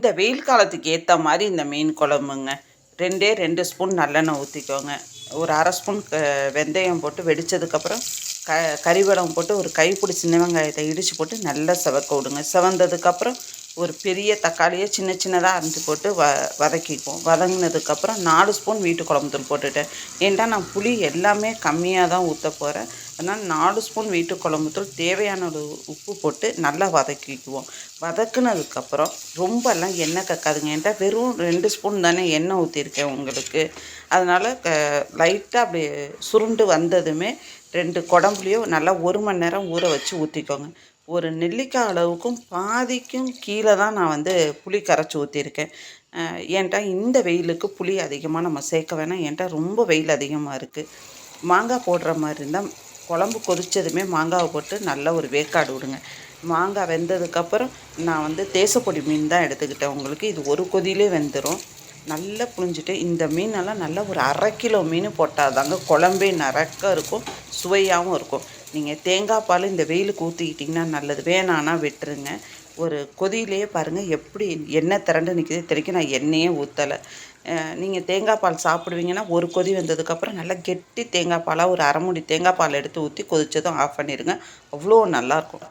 இந்த வெயில் காலத்துக்கு ஏற்ற மாதிரி இந்த மீன் குழம்புங்க. 2 ஸ்பூன் நல்லெண்ணெய் ஊற்றிக்கோங்க. ஒரு அரை ஸ்பூன் வெந்தயம் போட்டு வெடித்ததுக்கப்புறம் கறிவடம் போட்டு ஒரு கைப்பிடி சின்ன வெங்காயத்தை இடித்து போட்டு நல்லா செவக்க விடுங்க. செவந்ததுக்கப்புறம் ஒரு பெரிய தக்காளியை சின்ன சின்னதாக அரிஞ்சு போட்டு வதக்கிக்குவோம். வதங்கினதுக்கப்புறம் 4 ஸ்பூன் வீட்டு குழம்புத்தூள் போட்டுட்டேன். ஏன்டா நான் புளி எல்லாமே கம்மியாக தான் ஊற்ற போகிறேன். அதனால் 4 ஸ்பூன் வீட்டு குழம்புத்தூள் தேவையான ஒரு உப்பு போட்டு நல்லா வதக்கிக்குவோம். வதக்குனதுக்கப்புறம் ரொம்பலாம் எண்ணெய் கக்காதுங்க. ஏன்டா வெறும் 2 ஸ்பூன் தானே எண்ணெய் ஊற்றிருக்கேன் உங்களுக்கு. அதனால் லைட்டாக அப்படி சுருண்டு வந்ததுமே 2 குடம்புலியோ நல்லா 1 மணி நேரம் ஊற வச்சு ஊற்றிக்கோங்க. ஒரு நெல்லிக்காய் அளவுக்கும் பாதிக்கும் கீழே தான் நான் வந்து புளி கரைச்சி ஊற்றிருக்கேன். ஏன்டா இந்த வெயிலுக்கு புளி அதிகமாக நம்ம சேர்க்க வேணாம். ஏன்டா ரொம்ப வெயில் அதிகமாக இருக்குது. மாங்காய் போடுற மாதிரி இருந்தால் குழம்பு கொதித்ததுமே மாங்காவை போட்டு நல்லா ஒரு வேக்காடு விடுங்க. மாங்காய் வெந்ததுக்கப்புறம் நான் வந்து தேசப்பொடி மீன் தான் எடுத்துக்கிட்டேன். உங்களுக்கு இது ஒரு கொதியிலே வெந்துடும். நல்லா புழிஞ்சிட்டு இந்த மீனெல்லாம் நல்லா ஒரு 1/2 கிலோ மீன் போட்டால் தாங்க குழம்பே நறக்க இருக்கும், சுவையாகவும் இருக்கும். நீங்கள் தேங்காய் பால் இந்த வெயிலுக்கு ஊற்றிக்கிட்டிங்கன்னா நல்லது. வேணான்னா விட்டுருங்க. ஒரு கொதியிலேயே பாருங்கள் எப்படி எண்ணெய் திரண்டு நிற்கிது. இத்தனைக்கும் நான் எண்ணெயே ஊற்றலை. நீங்கள் தேங்காய் பால் சாப்பிடுவீங்கன்னா ஒரு கொதி வந்ததுக்கப்புறம் நல்லா கெட்டி தேங்காய் பாலாக ஒரு 1/2 மூடி தேங்காய் பால் எடுத்து ஊற்றி கொதித்ததும் ஆஃப் பண்ணிடுங்க. அவ்வளோ நல்லாயிருக்கும்.